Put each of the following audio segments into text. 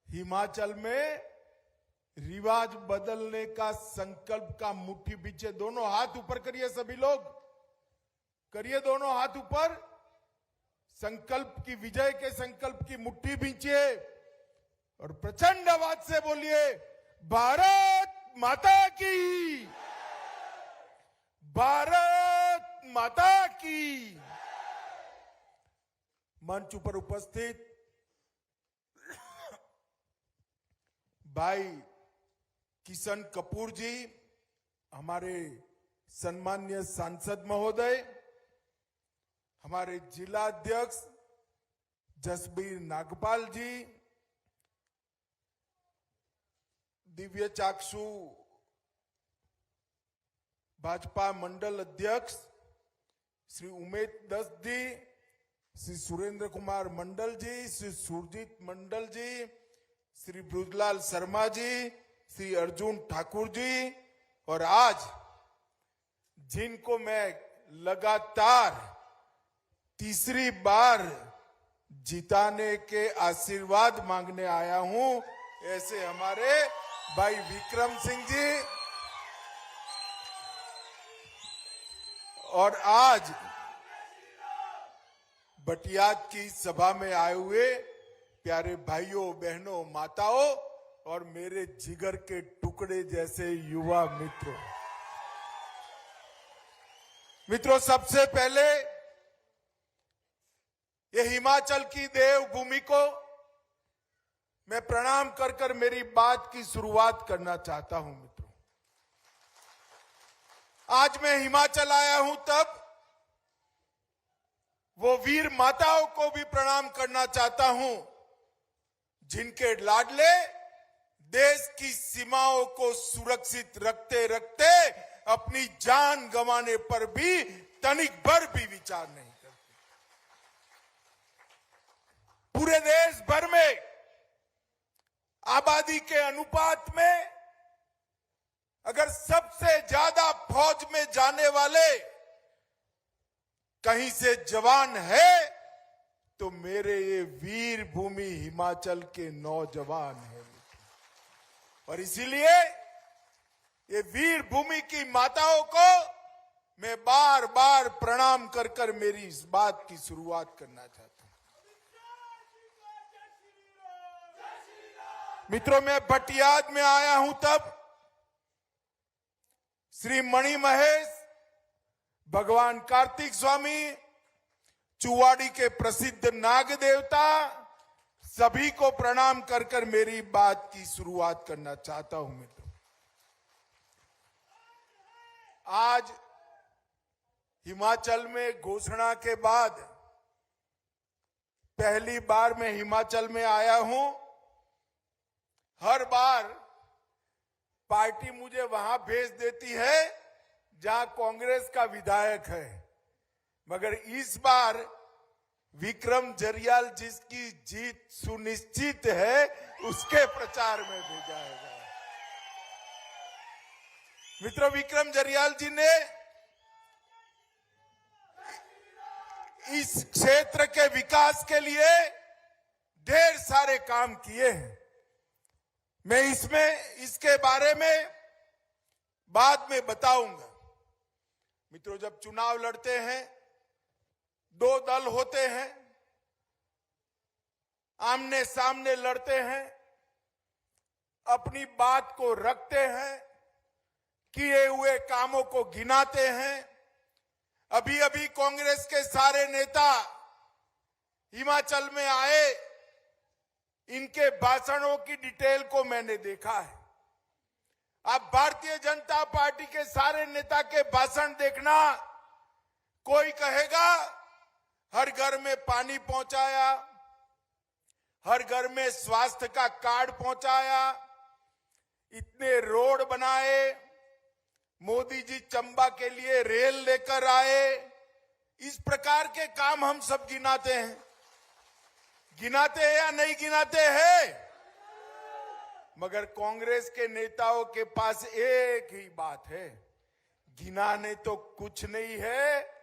हिमाचल में रिवाज बदलने का संकल्प का मुट्ठी पीछे, दोनों हाथ ऊपर करिए सभी लोग, करिए दोनों हाथ ऊपर, संकल्प की, विजय के संकल्प की मुट्ठी पीछे और प्रचंड आवाज से बोलिए भारत माता की, भारत माता की। मंच पर उपस्थित भाई किशन कपूर जी, हमारे सम्मान्य सांसद महोदय, हमारे जिला अध्यक्ष जसबीर नागपाल जी, दिव्य चाक्षु भाजपा मंडल अध्यक्ष श्री उमेश दत्त जी, श्री सुरेंद्र कुमार मंडल जी, श्री सुरजीत मंडल जी, श्री ब्रुजलाल शर्मा जी, श्री अर्जुन ठाकुर जी, और आज जिनको मैं लगातार तीसरी बार जिताने के आशीर्वाद मांगने आया हूं, ऐसे हमारे भाई विक्रम सिंह जी, और आज बटियात की सभा में आए हुए प्यारे भाइयों बहनों माताओं और मेरे जिगर के टुकड़े जैसे युवा मित्रों, सबसे पहले ये हिमाचल की देवभूमि को मैं प्रणाम कर कर मेरी बात की शुरुआत करना चाहता हूं। मित्रों, आज मैं हिमाचल आया हूं तब वो वीर माताओं को भी प्रणाम करना चाहता हूं जिनके लाडले देश की सीमाओं को सुरक्षित रखते रखते अपनी जान गंवाने पर भी तनिक भर भी विचार नहीं करते। पूरे देश भर में आबादी के अनुपात में अगर सबसे ज्यादा फौज में जाने वाले कहीं से जवान है तो मेरे ये वीर भूमि हिमाचल के नौजवान हैं। और इसीलिए ये वीर भूमि की माताओं को मैं बार बार प्रणाम कर कर मेरी इस बात की शुरुआत करना चाहता हूं। मित्रों, मैं बटियात में आया हूं तब श्री मणि महेश, भगवान कार्तिक स्वामी, चुवाड़ी के प्रसिद्ध नाग देवता, सभी को प्रणाम कर कर मेरी बात की शुरुआत करना चाहता हूं। मित्रों, आज हिमाचल में घोषणा के बाद पहली बार मैं हिमाचल में आया हूं। हर बार पार्टी मुझे वहां भेज देती है जहां कांग्रेस का विधायक है, मगर इस बार विक्रम जरियाल जिसकी जीत सुनिश्चित है उसके प्रचार में भेजा है। मित्रों, विक्रम जरियाल जी ने इस क्षेत्र के विकास के लिए ढेर सारे काम किए हैं। मैं इसके बारे में बाद में बताऊंगा। मित्रों, जब चुनाव लड़ते हैं, दो दल होते हैं, आमने सामने लड़ते हैं, अपनी बात को रखते हैं, किए हुए कामों को गिनाते हैं। अभी अभी कांग्रेस के सारे नेता हिमाचल में आए, इनके भाषणों की डिटेल को मैंने देखा है। आप भारतीय जनता पार्टी के सारे नेता के भाषण देखना, कोई कहेगा हर घर में पानी पहुंचाया, हर घर में स्वास्थ्य का कार्ड पहुंचाया, इतने रोड बनाए, मोदी जी चंबा के लिए रेल लेकर आए। इस प्रकार के काम हम सब गिनाते हैं या नहीं गिनाते हैं? मगर कांग्रेस के नेताओं के पास एक ही बात है, गिनाने तो कुछ नहीं है।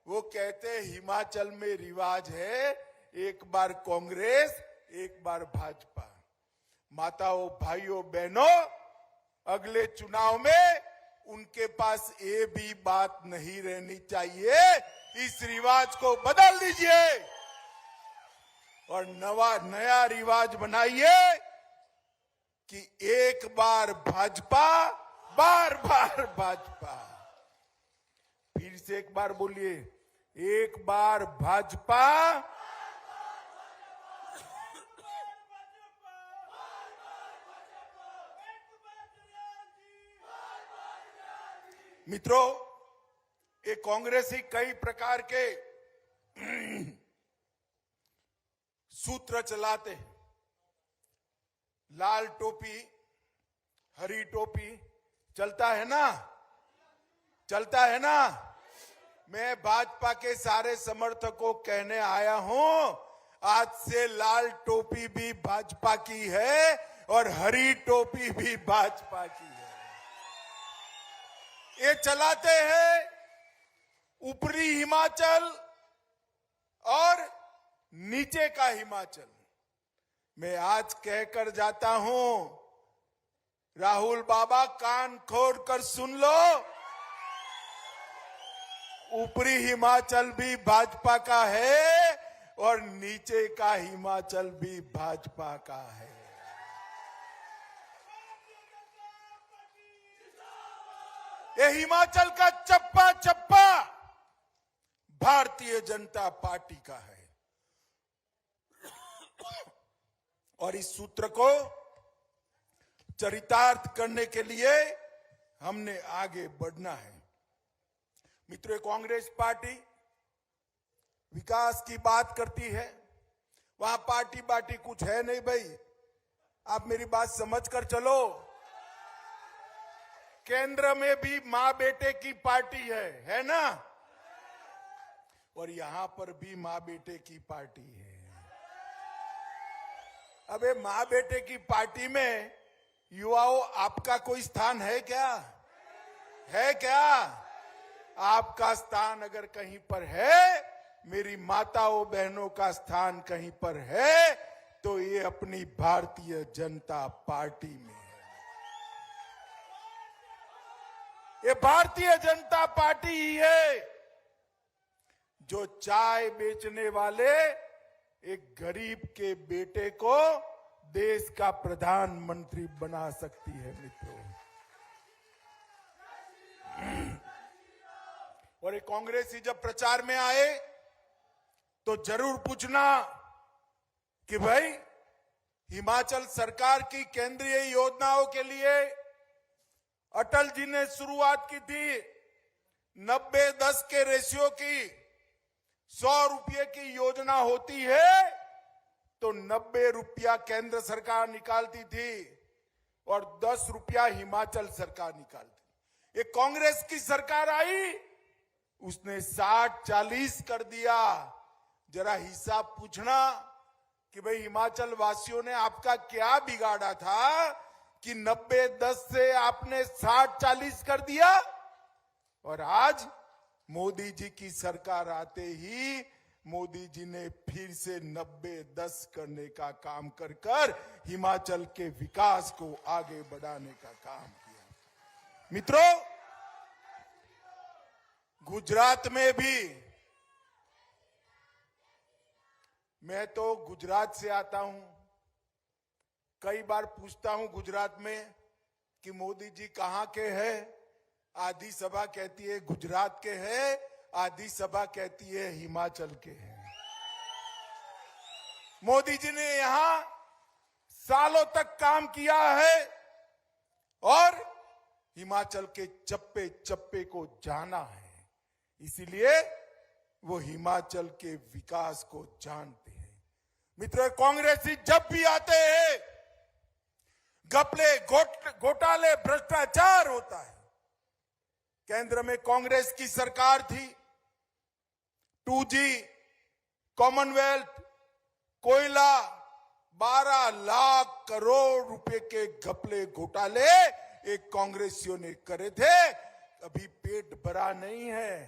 वो कहते हैं हिमाचल में रिवाज है, एक बार कांग्रेस एक बार भाजपा। माताओं, भाइयों, बहनों, अगले चुनाव में उनके पास ये भी बात नहीं रहनी चाहिए। इस रिवाज को बदल दीजिए और नया रिवाज बनाइए कि एक बार भाजपा, बार बार भाजपा। फिर से एक बार बोलिए, एक बार भाजपा, मित्रों, ये कांग्रेस ही कई प्रकार के सूत्र चलाते हैं। लाल टोपी, हरी टोपी चलता है ना, चलता है ना। मैं भाजपा के सारे समर्थकों को कहने आया हूं, आज से लाल टोपी भी भाजपा की है और हरी टोपी भी भाजपा की है। ये चलाते हैं ऊपरी हिमाचल और नीचे का हिमाचल। मैं आज कहकर जाता हूं, राहुल बाबा कान खोल कर सुन लो, ऊपरी हिमाचल भी भाजपा का है और नीचे का हिमाचल भी भाजपा का है। ये हिमाचल का चप्पा चप्पा भारतीय जनता पार्टी का है और इस सूत्र को चरितार्थ करने के लिए हमने आगे बढ़ना है। मित्रों, कांग्रेस पार्टी विकास की बात करती है, वहां पार्टी बाटी कुछ है नहीं भाई। आप मेरी बात समझ कर चलो। केंद्र में भी मां बेटे की पार्टी है ना, और यहां पर भी मां बेटे की पार्टी है। अबे मां बेटे की पार्टी में युवाओं आपका कोई स्थान है क्या? है क्या? आपका स्थान अगर कहीं पर है, मेरी माताओं बहनों का स्थान कहीं पर है, तो ये अपनी भारतीय जनता पार्टी में है। ये भारतीय जनता पार्टी ही है जो चाय बेचने वाले एक गरीब के बेटे को देश का प्रधानमंत्री बना सकती है। मित्रों, और ये कांग्रेसी जब प्रचार में आए तो जरूर पूछना कि भाई हिमाचल सरकार की केंद्रीय योजनाओं के लिए अटल जी ने शुरुआत की थी 90-10 के रेशियो की। 100 रुपये की योजना होती है तो 90 रुपया केंद्र सरकार निकालती थी और 10 रुपया हिमाचल सरकार निकालती। ये कांग्रेस की सरकार आई, उसने 60-40 कर दिया। जरा हिसाब पूछना कि भाई हिमाचल वासियों ने आपका क्या बिगाड़ा था कि 90-10 से आपने 60-40 कर दिया। और आज मोदी जी की सरकार आते ही मोदी जी ने फिर से 90-10 करने का काम कर हिमाचल के विकास को आगे बढ़ाने का काम किया। मित्रों, गुजरात में भी, मैं तो गुजरात से आता हूं, कई बार पूछता हूं गुजरात में कि मोदी जी कहां के हैं। आधी सभा कहती है गुजरात के हैं, आधी सभा कहती है हिमाचल के हैं। मोदी जी ने यहां सालों तक काम किया है और हिमाचल के चप्पे चप्पे को जाना है, इसीलिए वो हिमाचल के विकास को जानते हैं। मित्रों, कांग्रेसी जब भी आते हैं घपले, घोटाले, भ्रष्टाचार होता है। केंद्र में कांग्रेस की सरकार थी, 2G, कॉमनवेल्थ, कोयला, 12 लाख करोड़ रुपए के घपले घोटाले एक कांग्रेसियों ने करे थे। अभी पेट भरा नहीं है,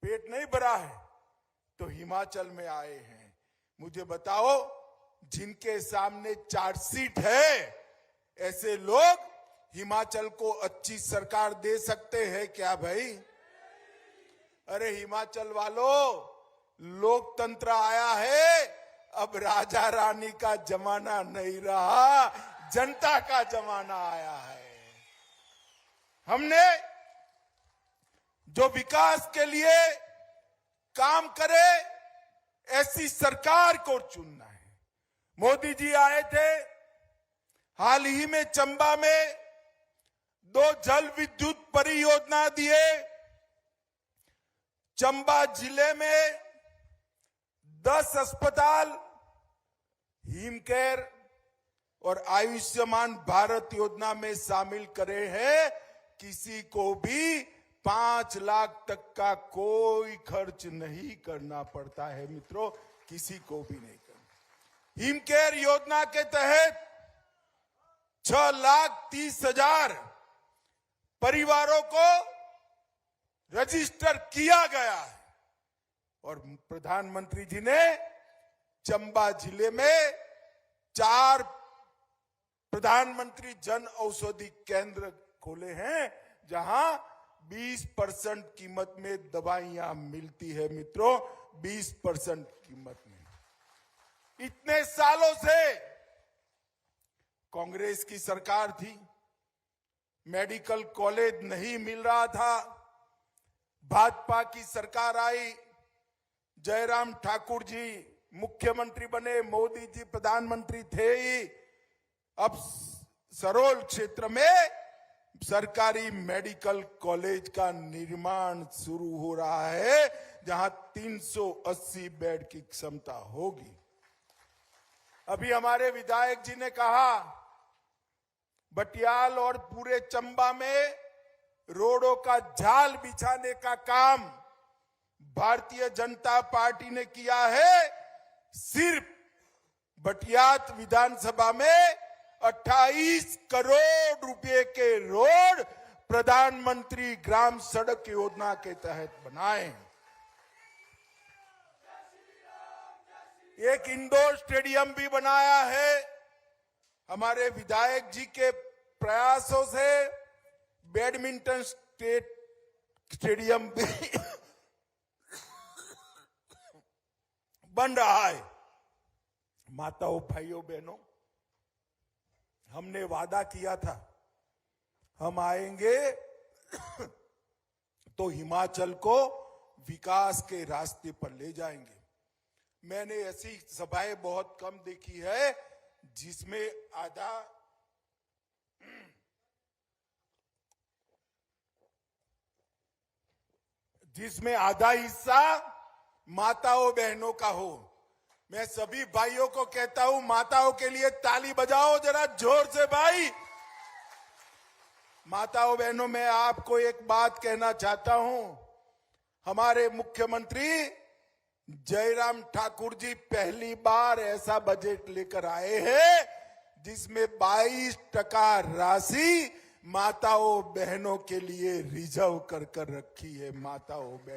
पेट नहीं भरा है तो हिमाचल में आए हैं। मुझे बताओ जिनके सामने चार्जशीट है, ऐसे लोग हिमाचल को अच्छी सरकार दे सकते हैं क्या भाई? अरे हिमाचल वालों, लोकतंत्र आया है, अब राजा रानी का जमाना नहीं रहा, जनता का जमाना आया है। हमने जो विकास के लिए काम करे, ऐसी सरकार को चुनना है। मोदी जी आए थे, हाल ही में चंबा में 2 जल विद्युत परियोजना दिए। चंबा जिले में 10 अस्पताल हिमकेयर और आयुष्मान भारत योजना में शामिल करे हैं। किसी को भी 5 लाख तक का कोई खर्च नहीं करना पड़ता है मित्रों, किसी को भी नहीं करना। हिमकेयर योजना के तहत 6,30,000 परिवारों को रजिस्टर किया गया है और प्रधानमंत्री जी ने चंबा जिले में 4 प्रधानमंत्री जन औषधि केंद्र खोले हैं, जहां 20% कीमत में दवाइयां मिलती है मित्रों, 20% कीमत में। इतने सालों से कांग्रेस की सरकार थी, मेडिकल कॉलेज नहीं मिल रहा था। भाजपा की सरकार आई, जयराम ठाकुर जी मुख्यमंत्री बने, मोदी जी प्रधानमंत्री थे ही। अब सरोल क्षेत्र में सरकारी मेडिकल कॉलेज का निर्माण शुरू हो रहा है, जहां 380 बेड की क्षमता होगी। अभी हमारे विधायक जी ने कहा, बटियाल और पूरे चंबा में रोडों का जाल बिछाने का काम भारतीय जनता पार्टी ने किया है। सिर्फ बटियात विधानसभा में 28 करोड़ रुपए के रोड प्रधानमंत्री ग्राम सड़क योजना के तहत बनाए। एक इंडोर स्टेडियम भी बनाया है। हमारे विधायक जी के प्रयासों से बैडमिंटन स्टेडियम भी बन रहा है। माताओं, भाइयों, बहनों, हमने वादा किया था, हम आएंगे तो हिमाचल को विकास के रास्ते पर ले जाएंगे। मैंने ऐसी सभाएं बहुत कम देखी है जिसमें आधा हिस्सा माताओं बहनों का हो। मैं सभी भाइयों को कहता हूं, माताओं के लिए ताली बजाओ जरा जोर से भाई। माताओं बहनों, मैं आपको एक बात कहना चाहता हूं, हमारे मुख्यमंत्री जयराम ठाकुर जी पहली बार ऐसा बजट लेकर आए हैं जिसमें 22% राशि माताओं बहनों के लिए रिजर्व कर रखी है। माताओं बहनों